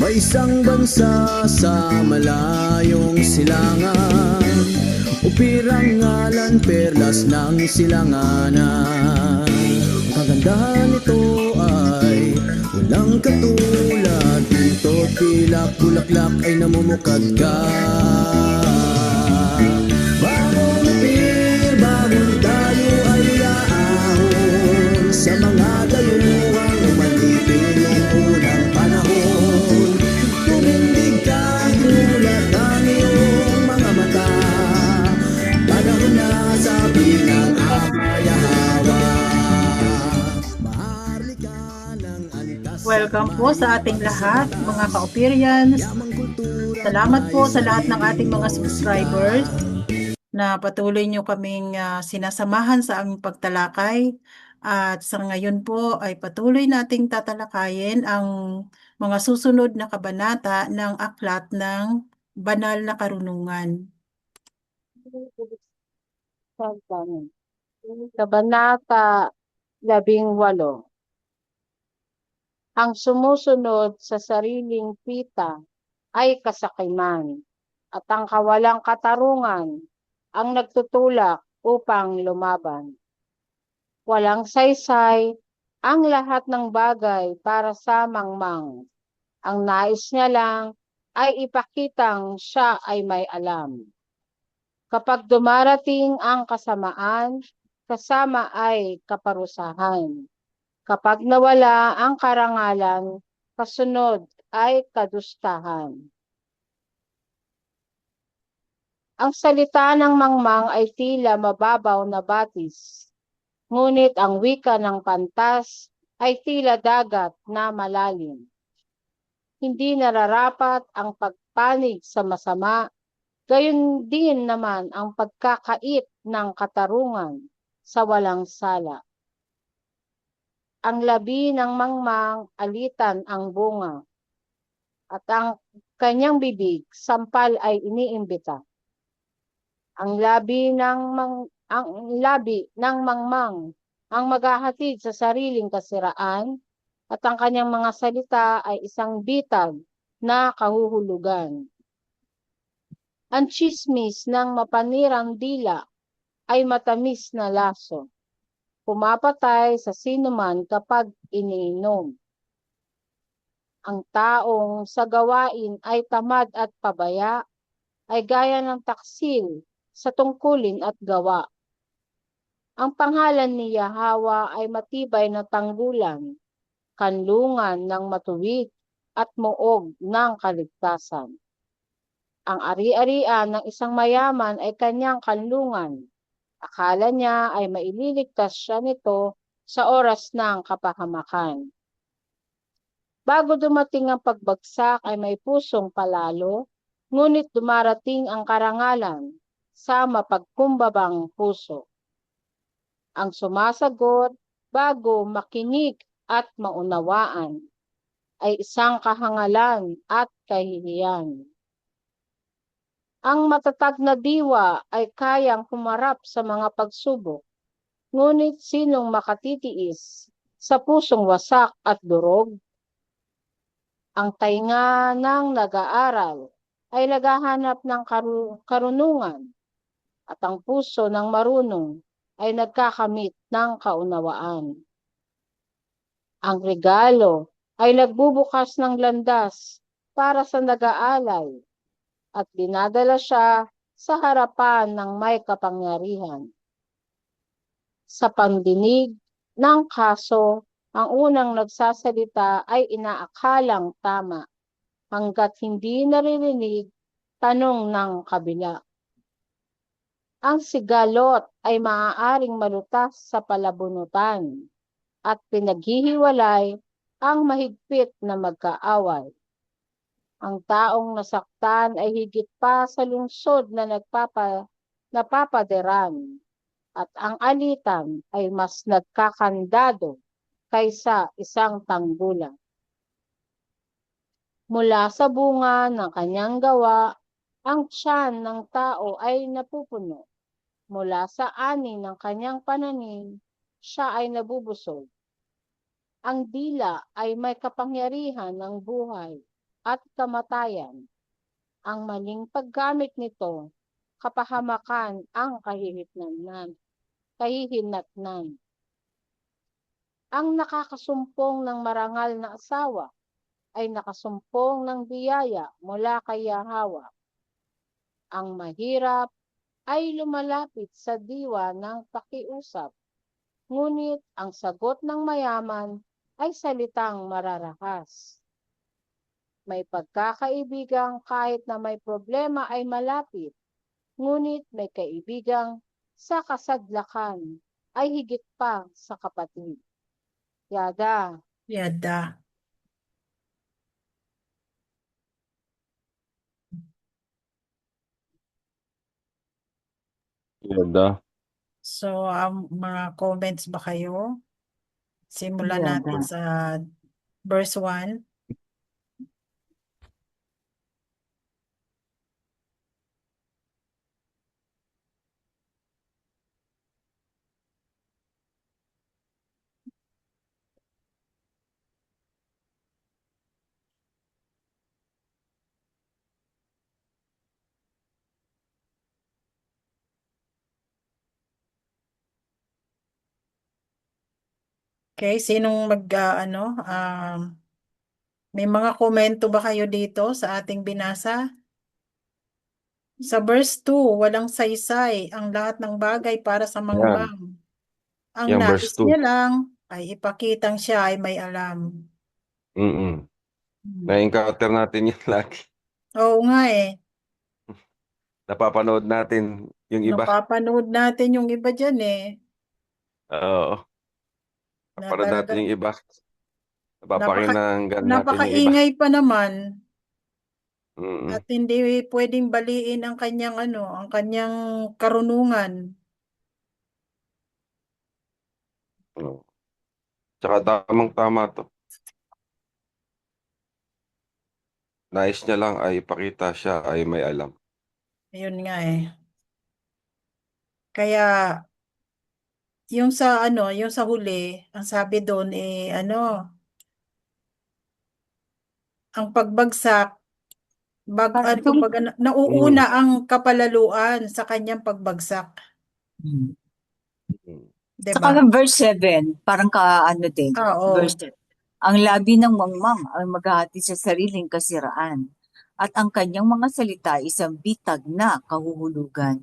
May isang bansa sa malayong silangan, upirang ngalan perlas ng silanganan. Kagandahan nito ay walang katulad, dito tila bulaklak ay namumukadkad. Bangon upir, bangon tayo ay aahon sa mga dayuhang umalipin noong unang panahon. Tumindig ka, gulat ang iyong mga mata, panahon na sabi ng Amayahawa. Maharlika ng antas. Welcome po sa ating lahat, mga ka-Operians. Salamat po sa lahat ng ating mga subscribers na patuloy nyo kaming sinasamahan sa aming pagtalakay. At sa ngayon po ay patuloy nating tatalakayin ang mga susunod na kabanata ng Aklat ng Banal na Karunungan. Kabanata 18. Ang sumusunod sa sariling pita ay kasakiman, at ang kawalang katarungan ang nagtutulak upang lumaban. Walang saysay ang lahat ng bagay para sa mangmang. Ang nais niya lang ay ipakitang siya ay may alam. Kapag dumarating ang kasamaan, kasama ay kaparusahan. Kapag nawala ang karangalan, kasunod ay kadustahan. Ang salita ng mangmang ay tila mababaw na batis, ngunit ang wika ng pantas ay tila dagat na malalim. Hindi nararapat ang pagpanig sa masama, gayon din naman ang pagkakait ng katarungan sa walang sala. Ang labi ng mangmang alitan ang bunga, at ang kanyang bibig sampal ay iniimbita. Ang labi ng mangmang ang maghahatid sa sariling kasiraan, at ang kanyang mga salita ay isang bitag na kahuhulugan. Ang tsismis ng mapanirang dila ay matamis na laso, pumapatay sa sinuman kapag iniinom. Ang taong sa gawain ay tamad at pabaya ay gaya ng taksil sa tungkulin at gawa. Ang pangalan ni Yahawa ay matibay na tanggulan, kanlungan ng matuwid at muog ng kaligtasan. Ang ari-arian ng isang mayaman ay kanyang kanlungan. Akala niya ay maililigtas siya nito sa oras ng kapahamakan. Bago dumating ang pagbagsak ay may pusong palalo, ngunit dumarating ang karangalan sa mapagkumbabang puso. Ang sumasagot bago makinig at maunawaan ay isang kahangalan at kahihiyan. Ang matatag na diwa ay kayang humarap sa mga pagsubok, ngunit sinong makatitiis sa pusong wasak at durog? Ang tainga ng nag-aaral ay naghahanap ng karunungan, at ang puso ng marunong ay nagkakamit ng kaunawaan. Ang regalo ay nagbubukas ng landas para sa nag-aalay, at dinadala siya sa harapan ng may kapangyarihan. Sa pagdinig ng kaso, ang unang nagsasalita ay inaakalang tama, hanggat hindi naririnig tanong ng kabila. Ang sigalot ay maaaring malutas sa palabunutan, at pinaghihiwalay ang mahigpit na magkaaway. Ang taong nasaktan ay higit pa sa lungsod na napapaderan, at ang alitan ay mas nagkakandado kaysa isang tanggulan. Mula sa bunga ng kanyang gawa, ang tiyan ng tao ay napupuno, mula sa ani ng kanyang pananim, siya ay nabubusog. Ang dila ay may kapangyarihan ng buhay at kamatayan. Ang maling paggamit nito, kapahamakan ang kahihinatnan. Ang nakakasumpong ng marangal na asawa ay nakasumpong ng biyaya mula kay Yahweh. Ang mahirap ay lumalapit sa diwa ng pakiusap, ngunit ang sagot ng mayaman ay salitang mararahas. May pagkakaibigang kahit na may problema ay malapit, ngunit may kaibigang sa kasadlakan ay higit pa sa kapatid. Yada. Yada. Yada. So, mga comments ba kayo? Simulan Yada. natin sa verse 1. Okay, sinong may mga komento ba kayo dito sa ating binasa? Sa verse 2, walang saysay ang lahat ng bagay para sa Yan. mangmang. Ang Yan, verse nais 2. niya lang ay ipakitang siya ay may alam. Na-encounter natin yan lagi. Oo nga eh. Napapanood natin yung iba. Napapanood natin yung iba dyan eh. Oo. Na Napapanood natin talagang yung iba. Napapakinggan natin yung iba. napakaingay pa naman. Mm-mm. At hindi pwedeng baliin ang kanyang ang kanyang karunungan. Oo. Tsaka tamang-tama to. Nais niya lang ay ipakita siya ay may alam. Ayun nga eh. Kaya yung sa huli, ang sabi doon ang pagbagsak nauuna ang kapalaluan sa kanyang pagbagsak. Mm. Diba? Saka verse 7, parang din, Oo. verse 7. Ang labi ng mangmang ay maghahati sa sariling kasiraan, at ang kanyang mga salita ay isang bitag na kahuhulugan.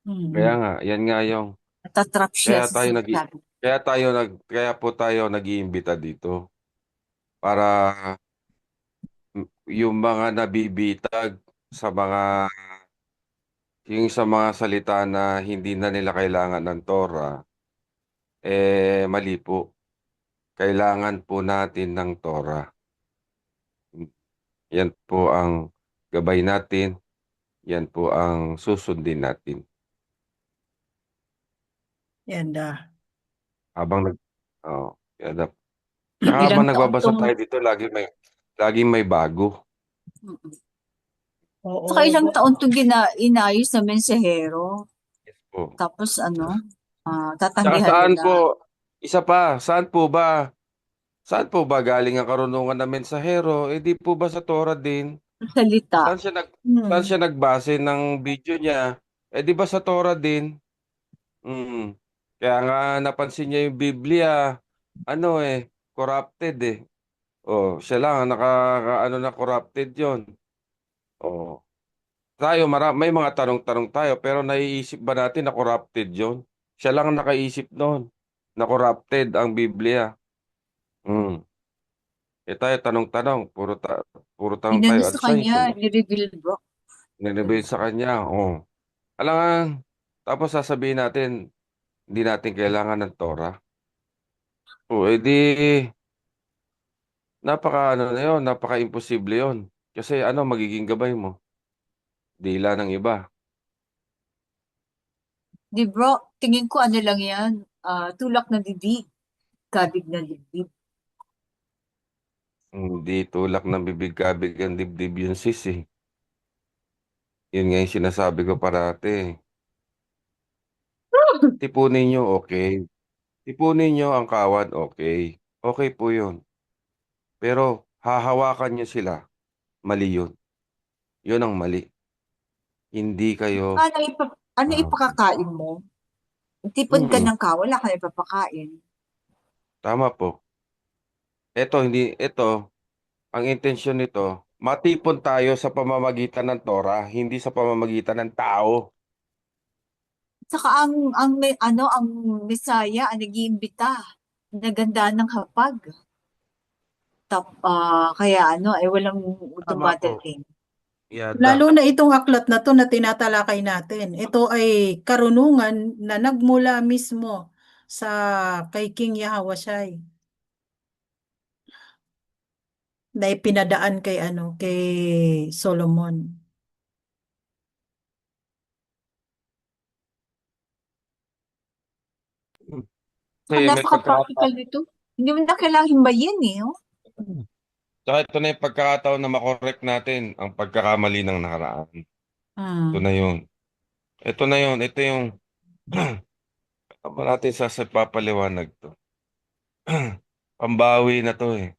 Kaya nga, yan nga yung Natatrap siya kaya sa tayo sinasabi. kaya po tayo nag-iimbita dito para yung mga nabibitag sa mga salita na hindi na nila kailangan ng Torah, mali po. Kailangan po natin ng Torah. Yan po ang gabay natin. Yan po ang susundin natin. Yanda. Tsaka habang nagbabasa tayo dito, laging may bago. Oo. Saka ilang taon itong inayos na mensahero. Yes po. Tapos Tsaka tatanggihan saan nila. po, isa pa, saan po ba galing ang karunungan ng mensahero? Di po ba sa Torah din? Salita. Saan siya nagbase ng video niya? Di ba sa Torah din? Kaya nga napansin niya yung Biblia, corrupted eh. Siya lang ang na corrupted yon. Tayo, may mga tanong-tanong tayo, pero naiisip ba natin na corrupted yon? Siya lang ang nakaisip noon na corrupted ang Biblia. Tayo tanong-tanong, puro tanong tayo. Inano sa kanya, ni-reveal bro. Nilibig sa kanya, Alangan, tapos sasabihin natin, hindi natin kailangan ng Torah. Napaka-imposible yun. Kasi magiging gabay mo? Dila ng iba. Di bro, tingin ko lang yan, tulak ng dibdib, kabig ng dibdib. Hindi tulak ng bibig-kabig ang dibdib yun, sis eh. Yun nga yung sinasabi ko parati. Tipunin nyo, okay. Tipunin nyo ang kawan, okay. Okay po yun. Pero hahawakan nyo sila, mali yun. Yun ang mali. Hindi kayo, Ano ah, ipakakain mo? Tipon ka mm, ng kawa, wala ka na ipapakain. tama po. Ito, ang intensyon nito, matipon tayo sa pamamagitan ng Tora, hindi sa pamamagitan ng tao. Saka ang Misaya ang nag-iimbita. Naganda ng hapag. Kaya walang Tama po. dumadating. Yada. Lalo na itong aklat na to na tinatalakay natin. Ito ay karunungan na nagmula mismo sa kay King Yahweh na ipinadaan kay kay Solomon. Kasi may Napaka-practical nito. Hindi mo na kailangang himbayin eh. Oh. Tsaka ito na yung pagkakataon na makorek natin ang pagkakamali ng nakaraan. Ito Hmm. na yun. Ito na yun. Ito yung ano natin sa papaliwanag to. Pambawi na to eh.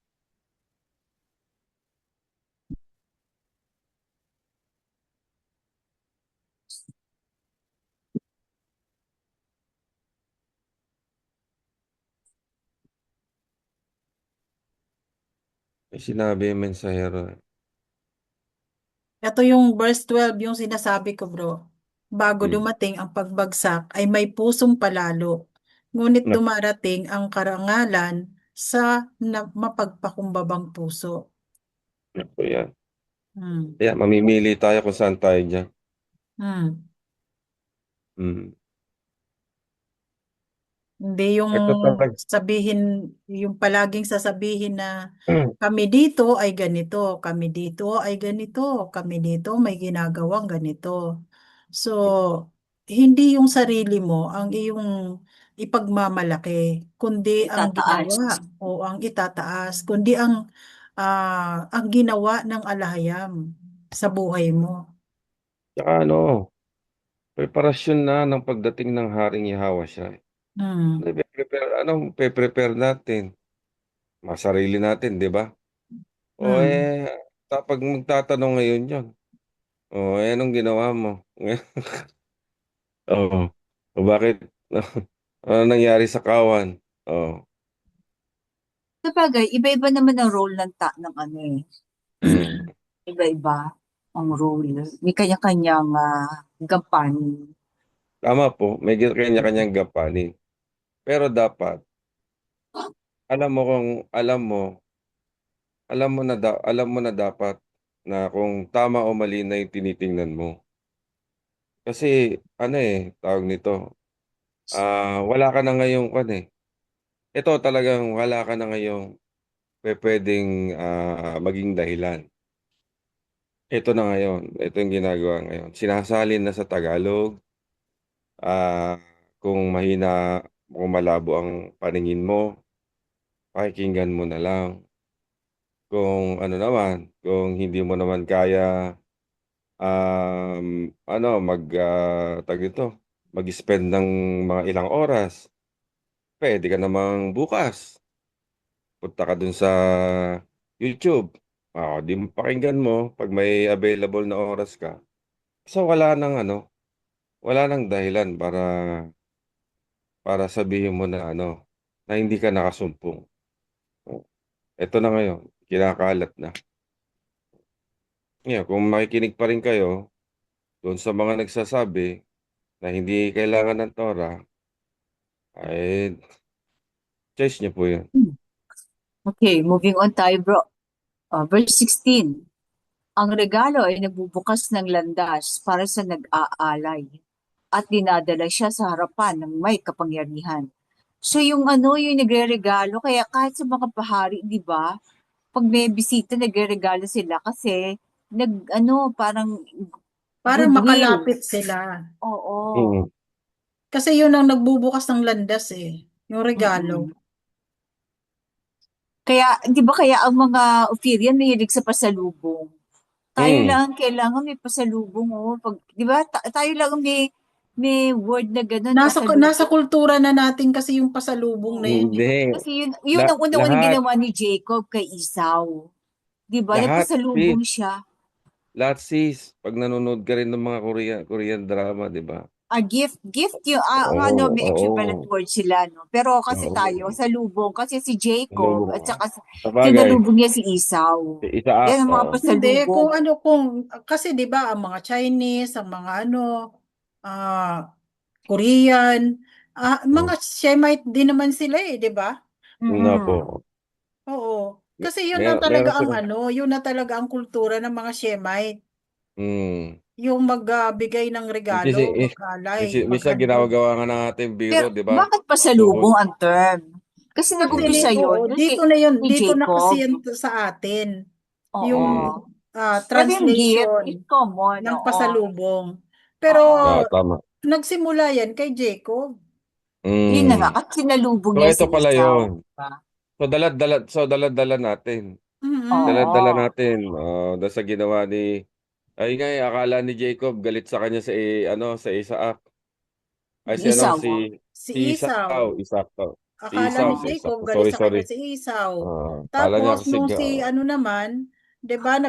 May sinabi yung mensahero eh. Ito yung verse 12 yung sinasabi ko, bro. Bago Hmm. dumating ang pagbagsak ay may pusong palalo. Ngunit Na- dumarating ang karangalan sa mapagpakumbabang puso. Naku yan. Hmm. Kaya mamimili tayo kung saan tayo dyan. Hmm. Hmm. Hindi yung Ito talaga. yung palaging sasabihin na kami dito ay ganito, kami dito ay ganito, kami dito may ginagawang ganito. So, hindi yung sarili mo ang iyong ipagmamalaki, kundi ang Itataas. ginawa o ang itataas, kundi ang ginawa ng alahayam sa buhay mo. Tsaka ano, preparasyon na ng pagdating ng Haring Yahawa siya. Hmm. Prepare natin? Masarili natin, di ba? O Hmm. eh, kapag magtatanong ngayon yun, o eh, anong ginawa mo? Oo. O bakit? Ano nangyari sa kawan? Oo. Sabagay, iba-iba naman ang role ng ano eh. Mm. Iba-iba ang role. May kanya-kanyang gampanin. Tama po, may kanya-kanyang gampanin. Pero dapat, alam mo kung alam mo na dapat na kung tama o mali na yung tinitingnan mo. Kasi ano eh, tawag nito, wala ka na ngayong ito talagang wala ka na ngayong pwedeng maging dahilan. Ito na ngayon, ito yung ginagawa ngayon. Sinasalin na sa Tagalog, ah, kung kung malabo ang paningin mo, pakikinggan mo na lang. Kung ano naman, kung hindi mo naman kaya, tag ito, mag-spend ng mga ilang oras, pwede ka namang bukas. Punta ka dun sa YouTube. Di mo pakinggan mo pag may available na oras ka. So wala nang dahilan para sabihin mo na na hindi ka nakasumpong. Ito na ngayon, kinakalat na. Ngayon, kung makikinig pa rin kayo doon sa mga nagsasabi na hindi kailangan ng Torah, ay choice niyo po yun. Okay, moving on tayo bro. Verse 16. Ang regalo ay nagbubukas ng landas para sa nag-aalay at dinadala siya sa harapan ng may kapangyarihan. So yung nagre-regalo, kaya kahit sa mga pahari, di ba, pag may bisita, nagre-regalo sila kasi parang Para goodwill. makalapit sila. Oo. Mm. Kasi yun ang nagbubukas ng landas yung regalo. Mm-mm. Kaya, di ba kaya ang mga Ophirian mahilig sa pasalubong? Tayo Mm. lang ang kailangan may pasalubong, oh. Pag, di ba, tayo lang ang may may word na ganun, Nasa pasalubong. kultura na natin kasi yung pasalubong na yun. Hindi. Kasi yun ang unang-unang Lahat, ginawa ni Jacob kay Esau. Di ba? lahat, sis. Nagpasalubong siya. Lahat, sis. Pag nanonood ka rin ng mga Korean drama, di ba? A gift yung Oo, ano, may equivalent oo. word sila, no? Pero kasi tayo, Oo. salubong, kasi si Jacob, at Salubong. saka Sabagay, sinalubong niya si Esau. Isaac, Yan ang mga oo. Hindi, pasalubong. kasi 'di ba ang mga Chinese, ang mga Korean, Mm. mga Semite din naman sila 'di ba? Una po. Mm. Oo. Kasi Meron sila. yun na talaga ang kultura ng mga Semite, Mm. yung magbigay ng Kasi, regalo, mag-alay, minsan maghandog. ginagawa nga ng ating Pero biro, di ba? bakit Tuhod. pasalubong ang term? Kasi nag-umpisa yun, Oo, dun kay dito na Jacob. kasi yan sa atin, yung Oo. Pero yung gift is translation common, ng oo. pasalubong. Pero Oo. Tama. nagsimula yan kay Jacob. Yun na nga, Mm. kasi sinalubong So, niya si ito pala Esau. yon. Diba? So, dala-dala natin. Mm-mm. Dala-dala Oo. natin. Dahil sa ginawa ni, ay nga, akala ni Jacob, galit sa kanya sa Isaac. Ay, si ano, Esau. Si si Esau. Isaac to. Akala ni Oo. Si Isaac. Jacob galit Sorry, sa kanya sorry. si Esau. Kala niya Tapos kasi, nung si naman, 'di ba, uh,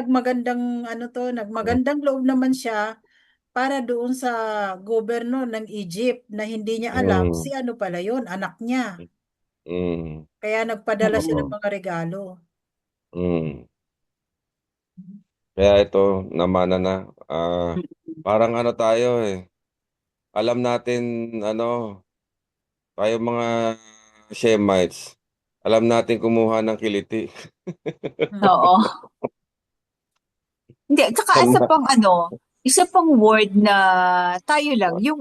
nagmagandang loob naman siya para doon sa gobyerno ng Egypt na hindi niya alam mm, si pala yun, anak niya. mm, Kaya nagpadala siya ng Mm. mga regalo. mm. Kaya ito, namana na. Parang ano tayo eh. Alam natin, ano, tayo mga Shemites, alam natin kumuha ng kiliti. Oo. Hindi, tsaka isa pang word na tayo lang, yung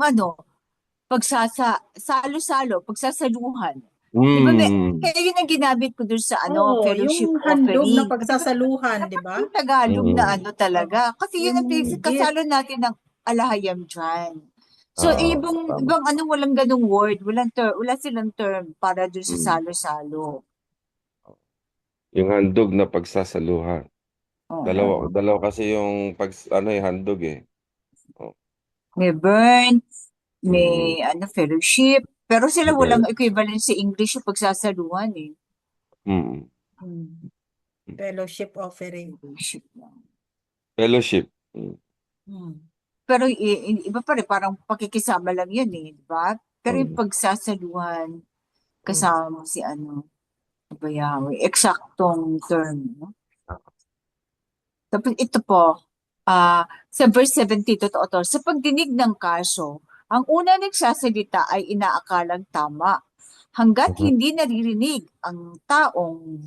salo-salo, pagsasaluhan. Di ba, Mm. kaya yun ang ginamit ko dun sa Oo, fellowship yung handog na offering. Di ba, pagsasaluhan, 'di dapat ba? yung Tagalog na Mm. Oo. talaga. Kasi yun Yung ang gift. kasalo natin ng alahayam dyan. So, Tama. ibang walang ganong word, wala silang term para dun sa Mm. salo-salo. Yung handog na pagsasaluhan. Dalawa, Oo. dalawa kasi yung handog eh. Oh. May burn, Mm. may fellowship, pero sila Diba? walang equivalent sa English yung pagsasaluhan eh. Mm. Mm. Fellowship offering. Fellowship lang. Fellowship. Mm. Mm. Pero iba pa rin, parang pakikisama lang yun eh, di ba? Pero yung Mm. pagsasaluhan, kasama mo si Yahweh, eksaktong term, no? Tapos ito po, sa verse 70, totoo to, sa pagdinig ng kaso, ang una nagsasalita ay inaakalang tama, hanggat Mhm. hindi naririnig ang taong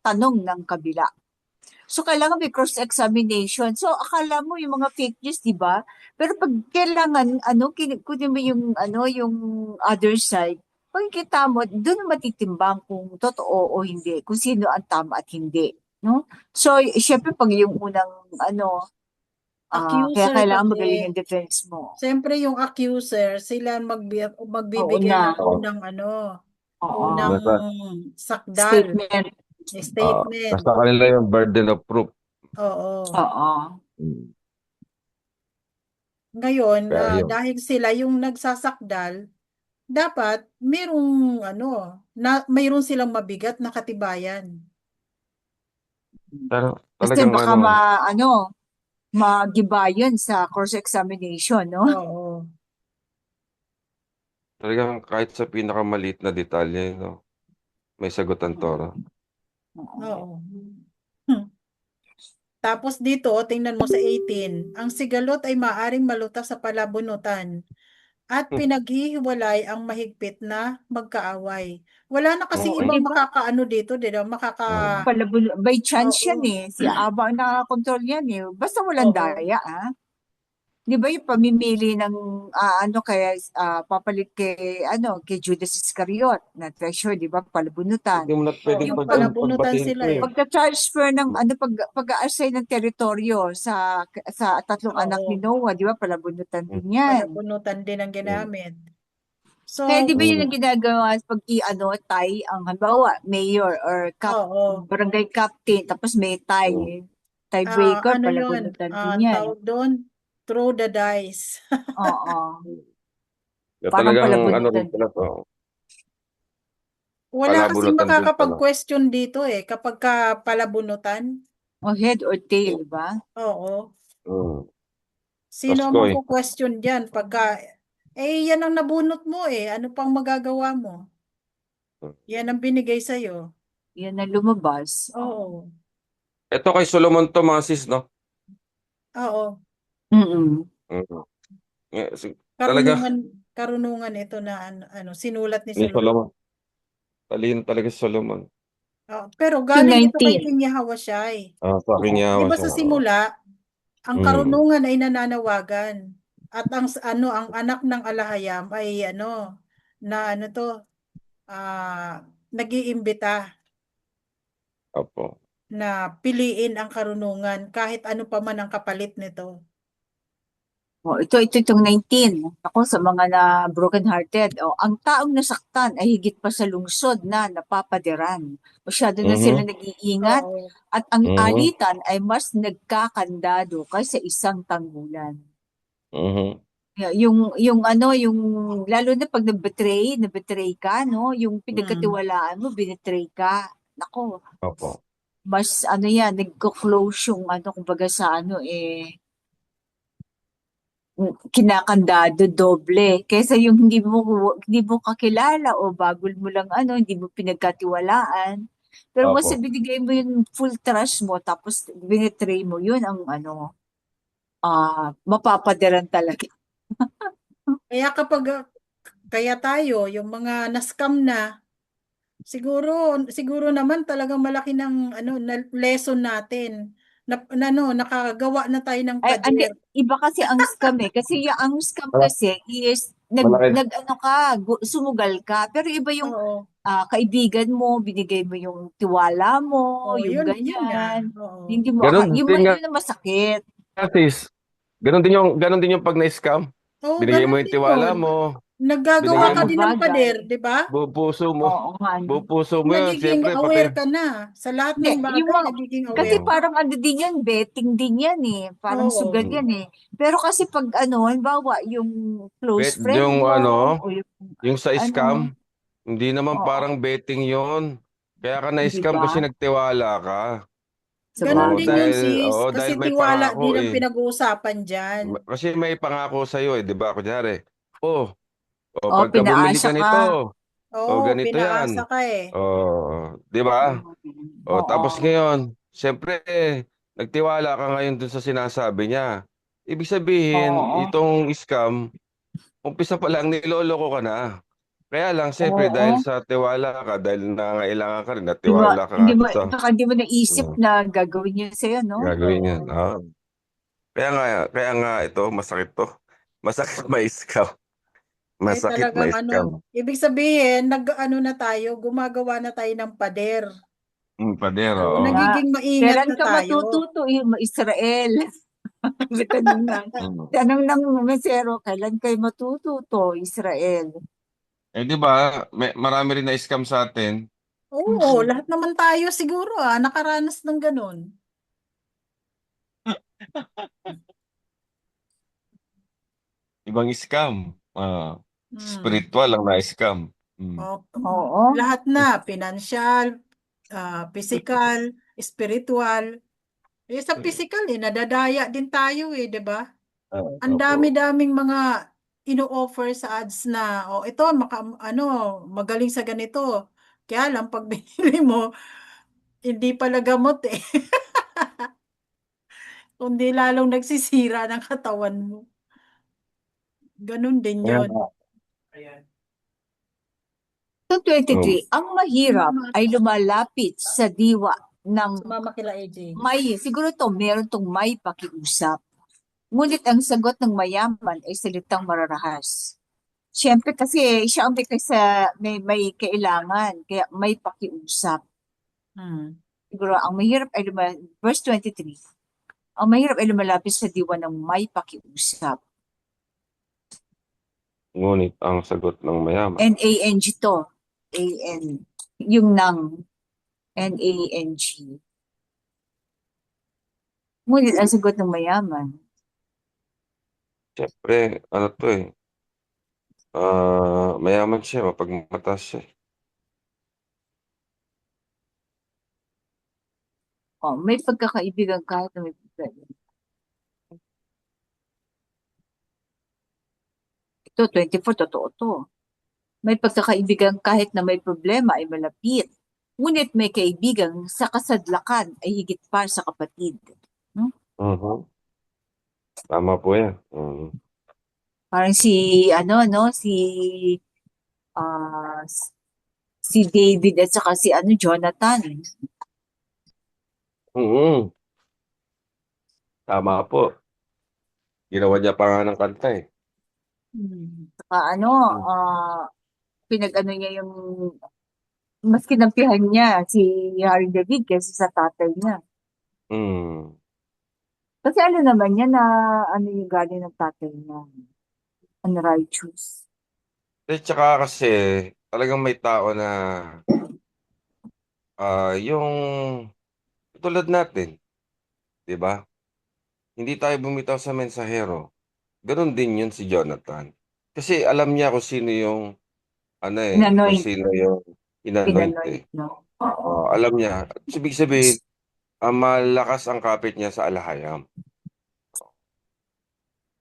tanong ng kabila. So, kailangan may cross-examination. So, akala mo yung mga fake news, di ba? Pero pag kailangan, kunin mo yung other side, pagkikita mo, doon matitimbang kung totoo o hindi, kung sino ang tama at hindi. No? So, syempre, pag yung unang, kaya Accuser kailangan magaling kasi. yung defense mo. Siyempre yung accuser, sila Oo magbibigay na. ng Oo. Oo. unang Nasa, sakdal, Statement. statement. nasa kanila yung burden of proof. Oo. Oo. Mm. Ngayon, Kaya yun. dahil sila yung nagsasakdal, dapat mayroon silang mabigat na katibayan. Pero Kasi talagang baka magiba yun sa cross-examination, no? Oo. talagang kahit sa pinakamaliit na detalye, no, may sagot ang Torah. Oo. Tapos dito, tingnan mo sa 18, ang sigalot ay maaring malutas sa palabunutan at pinaghihiwalay ang mahigpit na magkaaway. Wala na kasing Oo, Di ibang ba? makakaano dito, di ba? By chance yan Oo. eh. Si Aba ang nakakontrol yan eh. Basta walang Oo. daya, ah. Di ba yung pamimili ng papalit kay Judas Iscariot na treasure, di ba? Palabunutan. hindi mo na pwedeng Yung Yung palabunutan pagbatiin to sila eh. eh. pagka-transfer ng pag-a-assign ng teritoryo sa tatlong anak ni Oo. Noah, di ba? Palabunutan Mm. din yan. Palabunutan din ang Mm. ginamit. Kaya So, di ba yun Mm. ang ginagawa pag tie ang halimbawa, mayor or oo. barangay captain, tapos may Mm. tiebreaker, Ano yun? palabunutan din yan. Tawag doon? Throw the dice. Oo. Parang Talagang ano rin palabunutan. pala to. Wala kasing Palabunutan din pala. makakapag-question dito kapag ka palabunutan. O head or tail, ba? Oo. Mm. Sino ang Paskoy. magko-question diyan pagka yan ang nabunot mo ano pang magagawa mo? Yan ang binigay sa Yan ang lumabas. Oo. Ito kay Solomon to mga sis, no? Oo. Mm-mm. Mm. Talaga, Karunungan karunungan ito na sinulat ni ni Solomon. Solomon. Talino talaga si Solomon. Pero Yung galing ito kay 19. King Yahawasyai. Sa akin Di yawa ba siya. sa simula, ang Mm. karunungan ay nananawagan at ang anak ng alahayam ay nag-iimbita Opo. na piliin ang karunungan kahit ano pa man ang kapalit nito. Itong 19. Ako sa mga na broken-hearted. Ang taong nasaktan ay higit pa sa lungsod na napapadiran. Masyado na sila Mhm. nag-iingat Oo. at ang Mhm. alitan ay mas nagkakandado kaysa isang tanggulan. Mhm. Yung lalo na pag na-betray ka, no? Yung pinagkatiwalaan mo, binetray ka. Nako, Opo. mas yan, nagko-close yung kumbaga sa kinakandado doble kaysa yung hindi mo kakilala o bagol mo lang hindi mo pinagkatiwalaan. Pero mas Opo. binigay mo yung full trust mo tapos binetray mo yun ang mapapadiran talaga. Kaya kaya tayo, yung mga na-scam na, siguro naman talagang malaki ng lesson natin. Nakagawa na tayo ng Ay, andi, pader. iba kasi ang scam kasi ang scam Mala- kasi is Malaki. sumugal ka. Pero iba yung Oo. kaibigan mo, binigay mo yung tiwala mo, Oo, yung yun nga. ganyan. Oo. Hindi mo, Ganon yung, din nga, yun ang masakit. sis. Ganon din yung pag na-scam. Oo, Binigay mo ganun yung din tiwala yun. mo. Naggagawa Binigay ka mo Oo, din ng bagay. pader, di ba? buo puso mo. Oo nga. Buo puso mo yun. Nagiging Siyempre, aware pati. ka na. Sa lahat Hindi, ng yung bagay, mga, nagiging kasi aware Mm. ka. parang din yan, betting din yan Parang Oo. sugal yan Pero kasi pag halimbawa, yung close friend Yung mo, o yung sa ano, scam, hindi naman oo, parang betting yon. Kaya ka di na-scam ba? kasi nagtiwala ka. Sa Ganon Oo, din yun, bagay. sis. dahil Kasi may tiwala din pangako ang eh. pinag-uusapan dyan. Kasi may pangako sa iyo 'di ba? Kunyari, oh, pagka bumili Pinaasa ka ka. nito, Oo, ganito pinaasa 'yan. ka Oh, 'di ba? Tapos Oo. ngayon, siyempre, nagtiwala ka ngayon dun sa sinasabi niya. Ibig sabihin, Oo. itong scam, umpisa pa lang niloloko ka na. Kaya lang, siyempre, dahil Oo. sa tiwala ka, dahil nangangailangan ka rin, Di ba, natiwala ka nga sa baka hindi mo naisip uh, na gagawin yun sa'yo, no? gagawin yan. Oo. Kaya nga ito, masakit to. Masakit ma-scam. Masakit Talagang ma-scam. ibig sabihin, na tayo, gumagawa na tayo ng pader. Pader, So, oo. nagiging maingat Kailan na ka tayo. matututo Israel? Tanong na. Mm. Tanong ng mesero, kailan kayo matututo Israel? Di ba, marami rin na-scam sa atin. Oo, lahat naman tayo siguro nakaranas ng ganun. Ibang scam. Hmm. Spiritual lang na-scam. Oo. Lahat na, financial, physical, spiritual. Sa physical nadadaya din tayo 'di ba? Ang Opo. dami-daming mga ino-offer sa ads na, ito magaling sa ganito. Kaya lang pag binili mo, hindi pala gamot kundi lalong nagsisira ng katawan mo. Ganun din Kaya 'yon. nga. So 23, ang mahirap ay lumalapit sa diwa ng Sumama kila AJ. siguro meron tong may pakiusap. Ngunit ang sagot ng mayaman ay salitang mararahas. Siyempre kasi siya ang may kailangan, kaya may pakiusap. Siguro ang mahirap ay verse 23. Ang mahirap ay lumalapit sa diwa ng may pakiusap. Ngunit ang sagot ng mayaman. N-A-N-G to. A-N. Yung nang. N-A-N-G. Ngunit ang sagot ng mayaman. Siyempre, ano to Mayaman siya, mapagmatas siya. Oh, may pagkakaibigan kahit na may problema. Ito, 24, totoo to. May pagkakaibigan kahit na may problema ay malapit. Ngunit may kaibigan sa kasadlakan ay higit pa sa kapatid. Hmm? Mhm. Tama po yan. Parang ah, si David at saka si Jonathan. Mhm. Tama po. Ginawa niya pa nga ng kanta eh. Saka Hmm. pinag-ano niya yung mas kinampihan niya si Harry David kaysa sa tatay niya. Mm. Kasi alam naman niya na ano yung galing ng tatay niya. Unrighteous. Tsaka kasi talagang may tao na yung tulad natin, 'di ba? Hindi tayo bumitaw sa mensahero. Ganun din yun si Jonathan. Kasi alam niya kung sino yung kung Inanoint. sino yung inanoint Pinanoint, eh. no? Alam niya. Ibig sabihin, malakas ang kapit niya sa alahayam.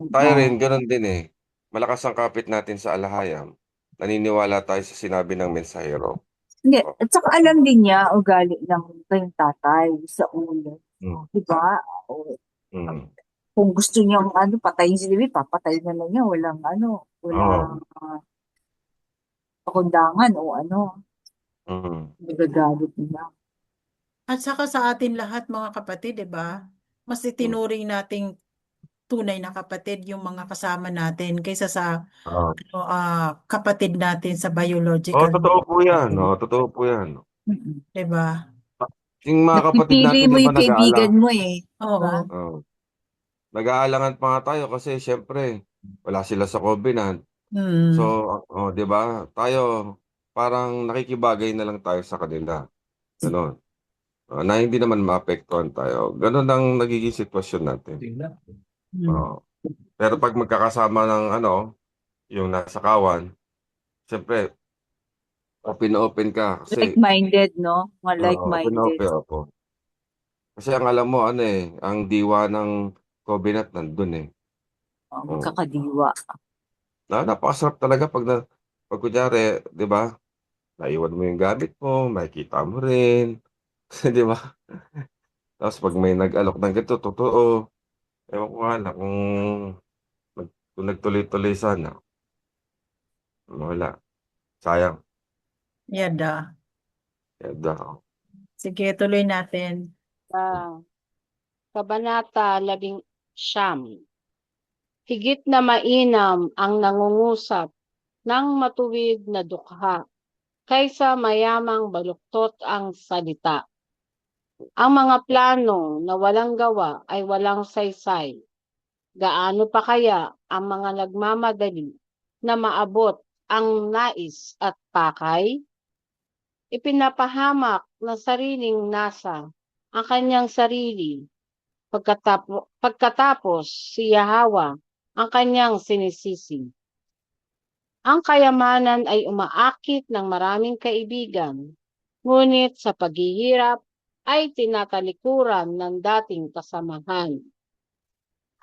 Tayo rin, Oo. ganun din eh. Malakas ang kapit natin sa alahayam. Naniniwala tayo sa sinabi ng mensahero. Hindi. Oh. At saka alam din niya ugali ng kayong tatay sa ulo. Mm. Diba? O, Mm. kung gusto niyang patayin si David, papatayin na lang niya. Walang walang Oo. pakundangan o Mm. magagalit nila. At saka sa atin lahat mga kapatid, 'di ba? Mas Mm. itinuring nating tunay na kapatid yung mga kasama natin kaysa sa Oo. kapatid natin sa biological Totoo po yan. natin, Totoo po yan. 'di ba? Yung mga kapatid Napipili natin, mo di ba, yung kaibigan mo eh. Oo. Diba? Nag-aalangan pa nga tayo kasi syempre, wala sila sa Covenant. So, Hmm. 'di ba? Tayo parang nakikibagay na lang tayo sa kanila. Ganon. Na hindi naman maapektuhan tayo. Ganon ang nagiging sitwasyon natin. Hmm. Oo. Pero pag magkakasama ng yung nasa kawan, syempre, open na open ka kasi Like-minded, no? Mga open na like-minded. open, opo. Kasi ang alam mo, ang diwa ng Covenant nandun eh. Oo. Magkakadiwa. Napakasarap talaga pag kunyari, 'di ba? Naiwan mo yung gamit mo, makikita mo rin, 'di ba? Tapos pag may nag-alok ng ganito, totoo. Ewan ko nga lang kung nagtuloy-tuloy sana. Wala. Sayang. Yada. Yada. Sige, tuloy natin. Kabanata 11. Higit na mainam ang nangungusap ng matuwid na dukha kaysa mayamang baluktot ang salita. Ang mga plano na walang gawa ay walang saysay. Gaano pa kaya ang mga nagmamadali na maabot ang nais at pakay? Ipinapahamak na sariling nasa ang kanyang sarili. Pagkatapos si Yahawa ang kanyang sinisisi. Ang kayamanan ay umaakit ng maraming kaibigan, ngunit sa paghihirap ay tinatalikuran ng dating kasamahan.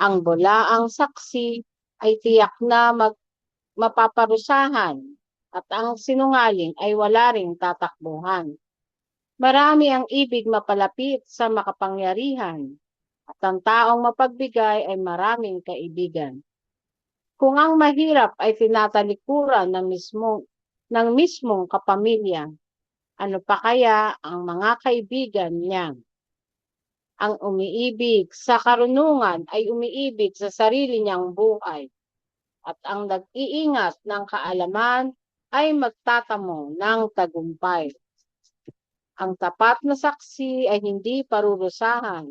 Ang bulaang saksi ay tiyak na mapaparusahan at ang sinungaling ay wala ring tatakbuhan. Marami ang ibig mapalapit sa makapangyarihan at ang taong mapagbigay ay maraming kaibigan. Kung ang mahirap ay tinatalikuran ng mismong kapamilya, ano pa kaya ang mga kaibigan niya? Ang umiibig sa karunungan ay umiibig sa sarili niyang buhay, at ang nag-iingat ng kaalaman ay magtatamo ng tagumpay. Ang tapat na saksi ay hindi parurusahan,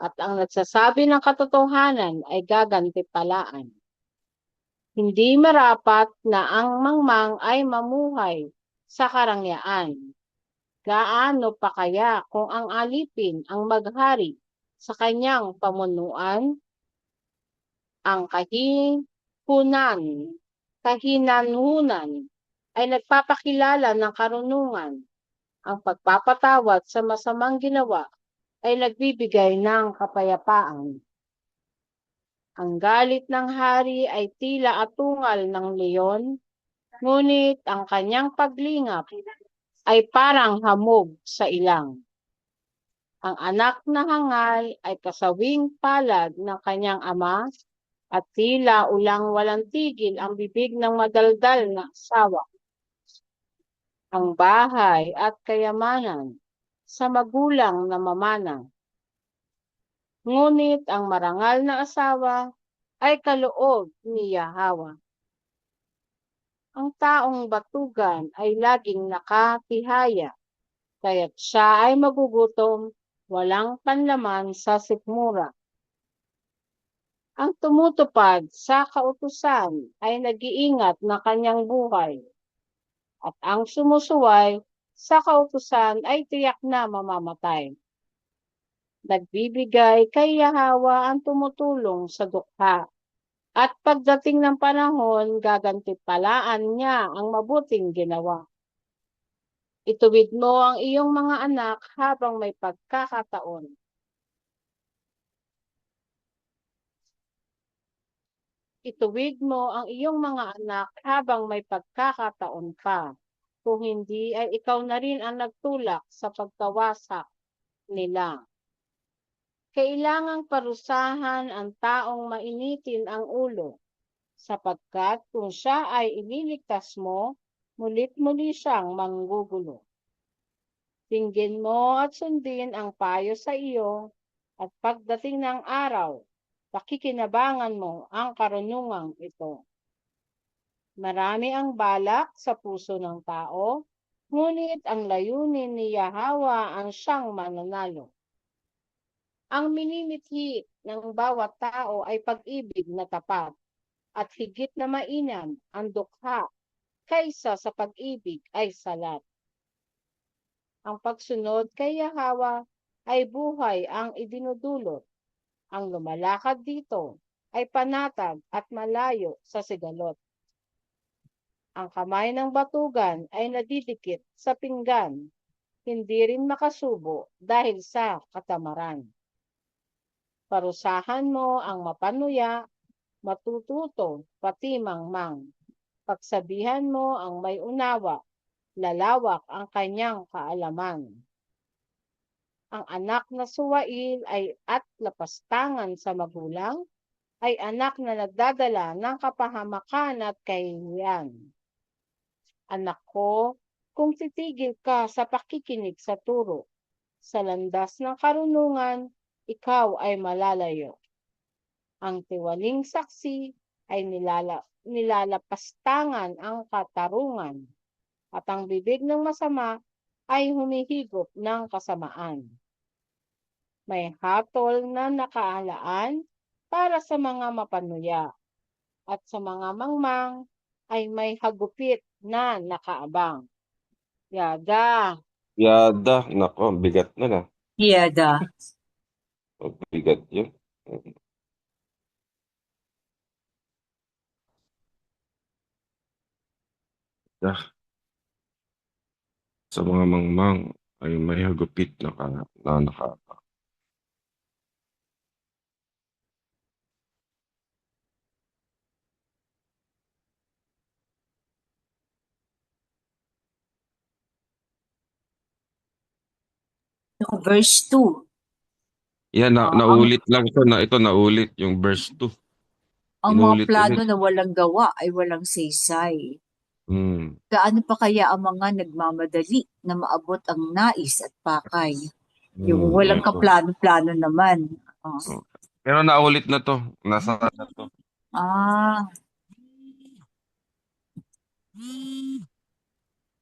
at ang nagsasabi ng katotohanan ay gagantipalaan. Hindi marapat na ang mangmang ay mamuhay sa karangyaan. Gaano pa kaya kung ang alipin ang maghari sa kanyang pamunuan? Ang kahihunan kahinanhunan ay nagpapakilala ng karunungan. Ang pagpapatawad sa masamang ginawa ay nagbibigay ng kapayapaan. Ang galit ng hari ay tila atungal ng leon, ngunit ang kanyang paglingap ay parang hamog sa ilang. Ang anak na hangal ay kasawing palad ng kanyang ama, at tila ulang walang tigil ang bibig ng madaldal na asawa. Ang bahay at kayamanan sa magulang na mamana. Ngunit ang marangal na asawa ay kaloob ni Yahweh. Ang taong batugan ay laging nakatihaya, kaya't siya ay magugutom, walang panlaman sa sikmura. Ang tumutupad sa kautusan ay nag-iingat na kanyang buhay, at ang sumusuway sa kautusan ay tiyak na mamamatay. Nagbibigay kay Yahweh ang tumutulong sa dukha, at pagdating ng panahon, gagantipalaan niya ang mabuting ginawa. Ituwid mo ang iyong mga anak habang may pagkakataon. Ituwid mo ang iyong mga anak habang may pagkakataon pa. Kung hindi ay ikaw na rin ang nagtulak sa pagkawasak nila. Kailangang parusahan ang taong mainitin ang ulo, sapagkat kung siya ay ililigtas mo, mulit-muli siyang manggugulo. Tingin mo at sundin ang payo sa iyo, at pagdating ng araw, pakikinabangan mo ang karunungang ito. Marami ang balak sa puso ng tao, ngunit ang layunin ni Yahweh ang siyang mananalo. Ang minimithi ng bawat tao ay pag-ibig na tapat, at higit na mainam ang dukha kaysa sa pag-ibig ay salat. Ang pagsunod kay Yahweh ay buhay ang idinudulot. Ang lumalakad dito ay panatag at malayo sa sigalot. Ang kamay ng batugan ay nadidikit sa pinggan, hindi rin makasubo dahil sa katamaran. Parusahan mo ang mapanuya, matututo, pati mangmang. Pagsabihan mo ang may unawa, lalawak ang kanyang kaalaman. Ang anak na suwail ay at lapastangan sa magulang, ay anak na nagdadala ng kapahamakan at kahihiyan. Anak ko, kung titigil ka sa pakikinig sa turo, sa landas ng karunungan, ikaw ay malalayo. Ang tiwaling saksi ay nilalapastangan ang katarungan, at ang bibig ng masama ay humihigop ng kasamaan. May hatol na nakaalaan para sa mga mapanuya, at sa mga mangmang ay may hagupit na nakaabang. Yada, Yada, nako, bigat na na. Yada. Bigat yun. Sa mga mangmang ay may hagupit na naka. Yung verse 2. Yan, ang, naulit lang ito na ito, naulit yung verse 2. ang mga Inulit plano ulit. na walang gawa ay walang saysay. Gaano pa kaya ang mga nagmamadali na maabot ang nais at pakay? Yung walang Ito. kaplano-plano naman. Pero naulit na to. Nasa na to.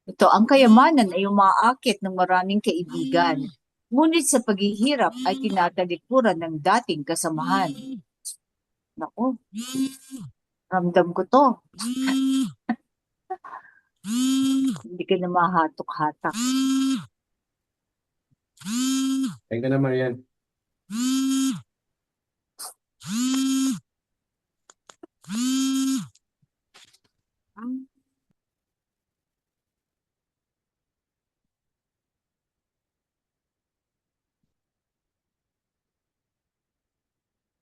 Ito, ang kayamanan ay umaakit ng maraming kaibigan. Ngunit sa paghihirap ay tinatalikuran ng dating kasamahan. Naku, ramdam ko to. Hindi ka na mahatok-hatak. Ayun ka naman yan.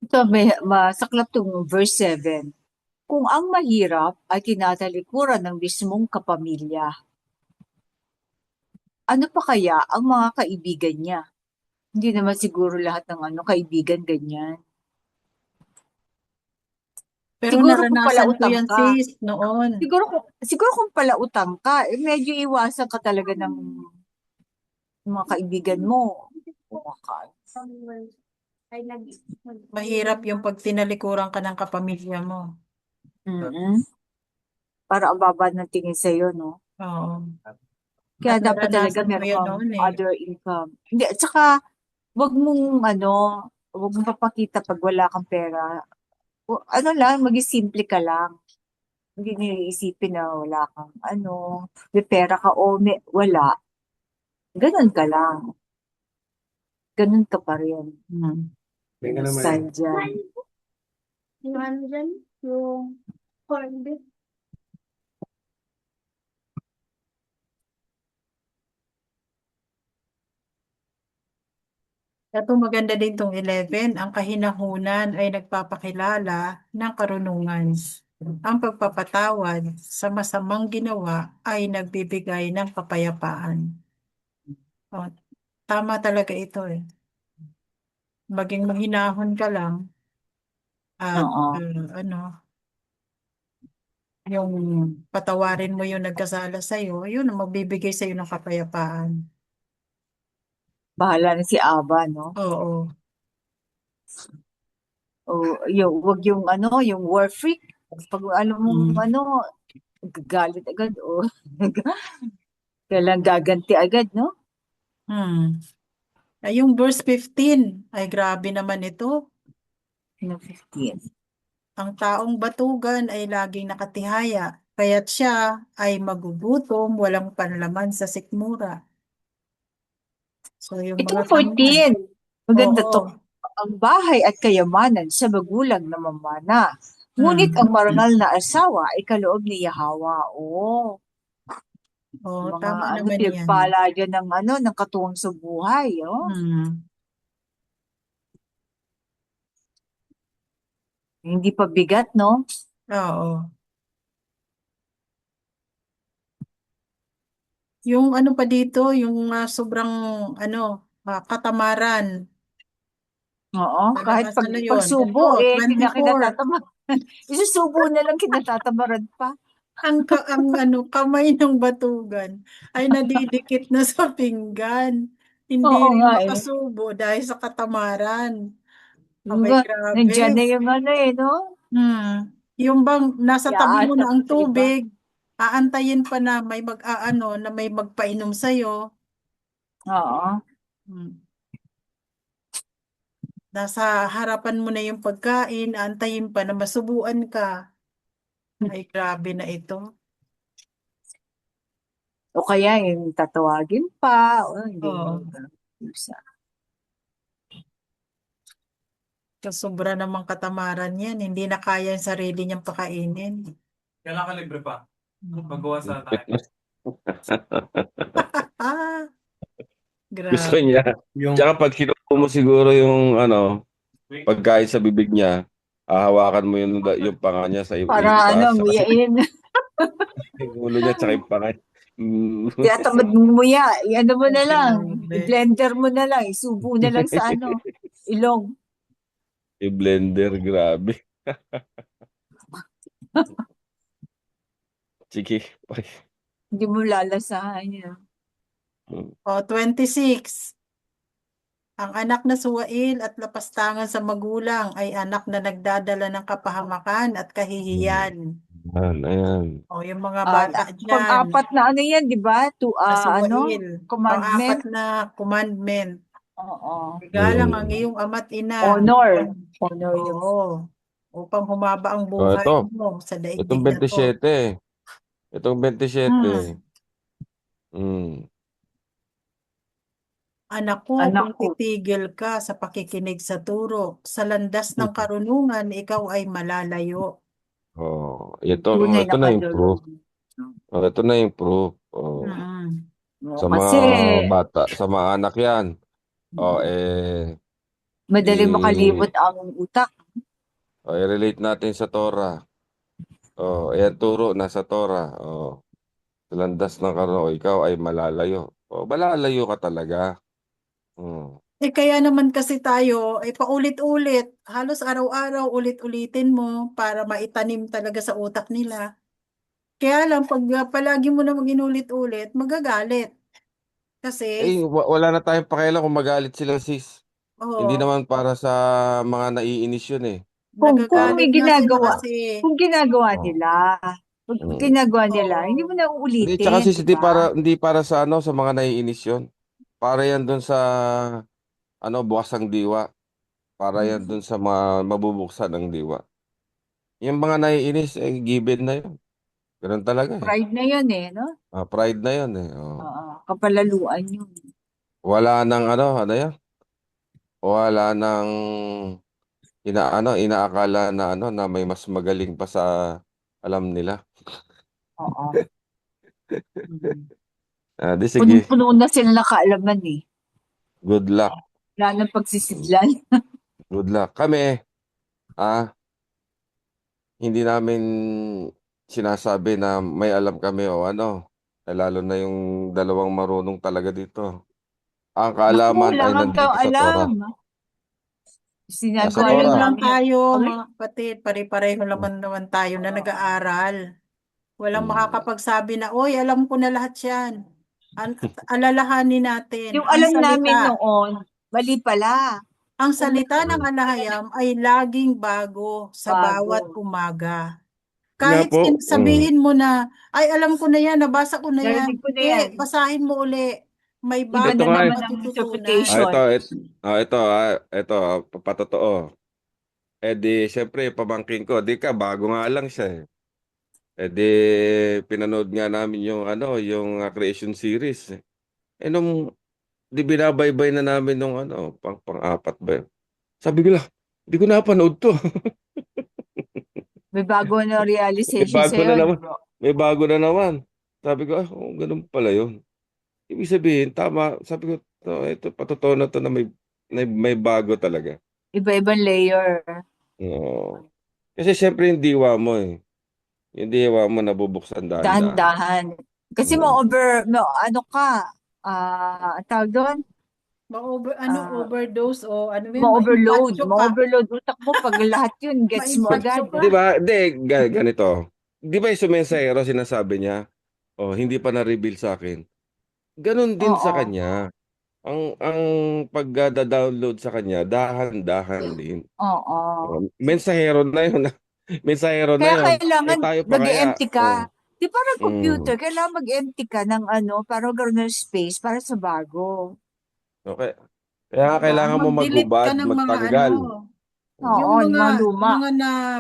Ito, may masaklap tong verse 7. Kung ang mahirap ay tinatalikuran ng mismong kapamilya, ano pa kaya ang mga kaibigan niya? Hindi naman siguro lahat ng kaibigan ganyan. Pero Siguro kung naranasan ko palautang yan, ka, sis, noon. siguro kung palautang ka, medyo iwasan ka talaga ng mga kaibigan mo. Mahirap yung pag tinalikuran ka ng kapamilya mo. Mm. Para ang baba ng tingin sa'yo, no? Oo. Kaya At dapat talaga naranasan ko meron yan kang noon eh. other income. Hindi, at saka, wag mong papakita pag wala kang pera. Ano lang, maging simple ka lang. Hindi niyo iisipin na wala kang may pera ka o wala. Ganun ka lang. Ganun ka pa rin. Tingnan naman Saan dyan? Yung corned beef. Ito maganda din tong 11. Ang kahinahunan ay nagpapakilala ng karunungan. Ang pagpapatawad sa masamang ginawa ay nagbibigay ng kapayapaan. Oh, tama talaga ito eh. Maging mahinahon ka lang at Oo. yung patawarin mo yung nagkasala sa'yo, yun ang magbibigay sa'yo ng kapayapaan. Bahala na si Aba, no? Oo. O, wag yung war freak. Pag mong gagalit agad o kailang gaganti agad, no? Ay, yung verse 15, ay grabe naman ito. 15. Ang taong batugan ay laging nakatihaya, kaya't siya ay magugutom, walang panlaman sa sikmura. So, yung Itong mga tamad. 14. Maganda Oo. to. Ang bahay at kayamanan sa magulang na mamana. Ngunit ang marangal na asawa ay kaloob ni Yahawa. Oh, Oo, mga tama naman yan. pinagpala dyan ng katuwang sa buhay. Oh. Hindi pa bigat, no? Oo. Yung ano pa dito, yung sobrang katamaran. Oo, kahit Malakas yun. pagsubo, Ito, hindi na 24. kinatataman. Isusubo na lang kinatatamaran pa. Ang kamay ng batugan ay nadidikit na sa pinggan. Hindi Oo rin nga eh. makasubo dahil sa katamaran. Abay, Diba? Nandyan na grabe. yung no? Yung bang nasa tabi mo Iaasa na pa ang sa iba. tubig, aantayin pa na may na may magpainom sa'yo. Oo. Nasa harapan mo na yung pagkain, aantayin pa na masubuan ka. Ay, grabe na ito. O kaya yung tatawagin pa. O, hindi Oo. Isa. Sobra namang katamaran yan. Hindi na kaya yung sarili niyang pakainin. Kailangan libre pa. Magawa sa tayo. Gusto Grabe. niya. Yung Tsaka pag kinuha mo siguro yung pagkain sa bibig niya, hahawakan mo yung panga niya sa Para itaas. muyain. Yung ulo niya tsaka yung panga. Kaya tamad mo muya. Mo na lang. Grabe. I-blender mo na lang. Isubo na lang sa ilong. I-blender, grabe. Sige. Hindi mo lalasahan yun. O, 26. Ang anak na suwail at lapastangan sa magulang ay anak na nagdadala ng kapahamakan at kahihiyan. Ayan. O, yung mga bata dyan. Pang-apat na yan, di ba? Na suwail. Commandment. Pang-apat na commandment. Oo. Igalang ang iyong ama't ina. Honor. Honor yun. Oo. Upang humaba ang buhay ito. mo sa daigdig Itong na to. 27. Itong 27. Anak ko, Anak kung ko. titigil ka sa pakikinig sa turo, sa landas ng karunungan, ikaw ay malalayo. Oh, ito Tunay na yung proof. kadulog. Ito na yung proof. Oh. Sa Kasi, mga bata, sa mga anak yan. Madali I, makalimot ang utak. i-relate natin sa Torah. Oh, ayan turo nasa Torah. Oh, sa landas ng karunungan, ikaw ay malalayo. Oh, malalayo ka talaga. Hmm. Kaya naman kasi tayo, paulit-ulit, halos araw-araw ulit-ulitin mo para maitanim talaga sa utak nila. Kaya lang, pag palagi mo namang inulit-ulit, magagalit. Kasi, Wala na tayong pakialam kung magalit sila, sis. Hindi oh, naman para sa mga naiinis yun eh. Kung nagagalit may nga sila ginagawa, kasi, kung ginagawa Oh. nila, pag Mm. ginagawa nila, hindi mo oo, na Hindi, tsaka uulitin, sis, di hindi ba? para sa ano, sa mga naiinis yun. Para yan dun sa, ano, bukas ng diwa. Para yan dun sa mga mabubuksan ng diwa. Yung mga naiinis, given na yun. Ganun talaga eh. Pride na yun eh, no? Pride na yun eh. Oh. Oo, kapalaluan yun. Wala nang ano yan? Wala nang inaakala na ano na may mas magaling pa sa alam nila. Oo. Mm. Di sige, Punong-puno na sila ng kaalaman eh. good luck. Wala nang pagsisidlan. Good luck. Kami, ah, hindi namin sinasabi na may alam kami o ano. Lalo na yung dalawang marunong talaga dito. Ang Naku, kaalaman ay wala kang nandito sa alam. Torah. Sa Sinabi pareho Torah. lang namin. tayo, Kami, mga kapatid, pare-pareho naman tayo na nag-aaral. Walang Mm. makakapagsabi na, oy, alam ko na lahat yan. Alalahanin natin, yung alam namin noon, mali pala. ang Kung may salita ng Alahayam ay laging bago sa bawat bago. umaga. Nga Kahit po. sabihin mo na, ay alam ko na yan, nabasa ko na yan. Narinig ko na yan. Basahin mo uli. May Iba bago Ito na nga kang eh. naman ang matututunan. interpretation. Patotoo. Di, syempre, pamangkin ko, di ka, bago nga lang siya eh. Di, pinanood nga namin yung, ano, yung creation series. Nung, di binabaybay na namin nung, ano, pang-apat ba yun? Sabi ko lang, di ko napanood to. May bago na May realization bago na sa'yo, no, naman. bro? May bago na naman. Sabi ko, ganun pala yun. Ibig sabihin, tama. Sabi ko, ito, patotoo na to na may bago talaga. Iba-ibang layer. Oo. Kasi syempre yung diwa mo eh. Yung diwa mo nabubuksan dahan-dahan. Dahan-dahan. Kasi Mm. ano ka, ang tawag doon, ah, Overdose o ano yun, ma-overload. maimpatcho ka. Ma-overload utak mo pag lahat yun, gets mo Maimpatcho agad. ka. Di ba? Hindi, ganito. Di ba yung sumensahero sinasabi niya, hindi pa na-reveal sa akin. Ganon din sa Oo. kanya. Ang pagda-download sa kanya, dahan-dahan din. Oo. Mensahero na yun. Mensahero na Kaya yun. kailangan Tayo pa kaya. mag-empty ka. Di parang Mm. computer, kailangan mag-empty ka ng ano, para magkaroon ng space para sa bago. Okay. Kaya nga Oo, kailangan mo mag-delete ka maghubad, ng mga magtanggal. Oo, yung yung mga luma.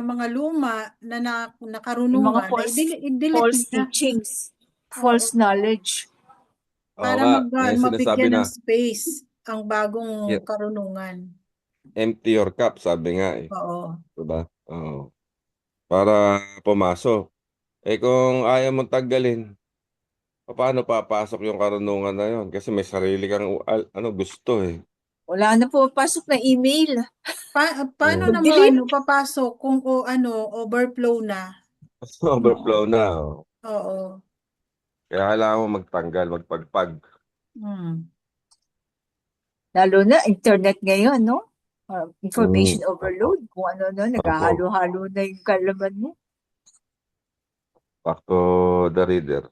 mga luma na Yung mga karunungan, i-delete false mo na. teachings, Oo, false knowledge. Oo para nga, yan sinasabi mabigyan na, ng space ang bagong yeah, karunungan. empty your cup, sabi nga eh. Oo. Diba? Oo. Para pumasok. Kung ayaw mong tanggalin, paano papasok yung karunungan na yun? Kasi may sarili kang gusto eh. Wala na pumapasok na email. Paano Mm. naman Mag-delete. papasok kung overflow na? Overflow na. Oh. Oo. Kaya kailangan mo magtanggal, magpagpag. Hmm. Lalo na internet ngayon, no? Mm. Information overload. Kung ano, Opo. naghahalo-halo na yung kalaman mo. Back to the reader.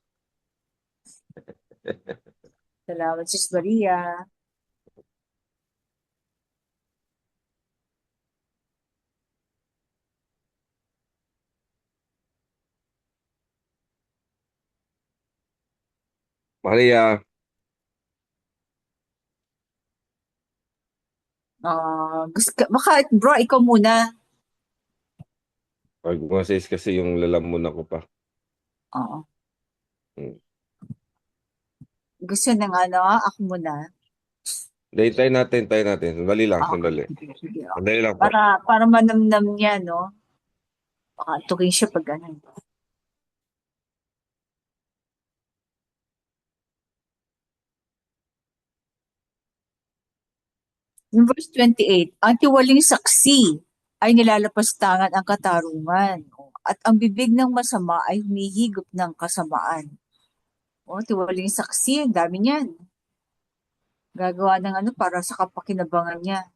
Salamat, Sis Maria. Maria, Baka, bro, ikaw muna. pag masis kasi yung lalamunan ko pa. Oo. Mm. Gusto ng ako muna. Tayo natin. Sandali lang, Okay, sandali. sige, sige. Sandali lang po. Para manamnam niya, no? Baka tukin siya pag ano. Yung verse 28, ang tiwaling saksi ay nilalapastangan ang katarungan. At ang bibig ng masama ay humihigop ng kasamaan. Tiwaling saksi, ang dami niyan. Gagawa ng para sa kapakinabangan niya.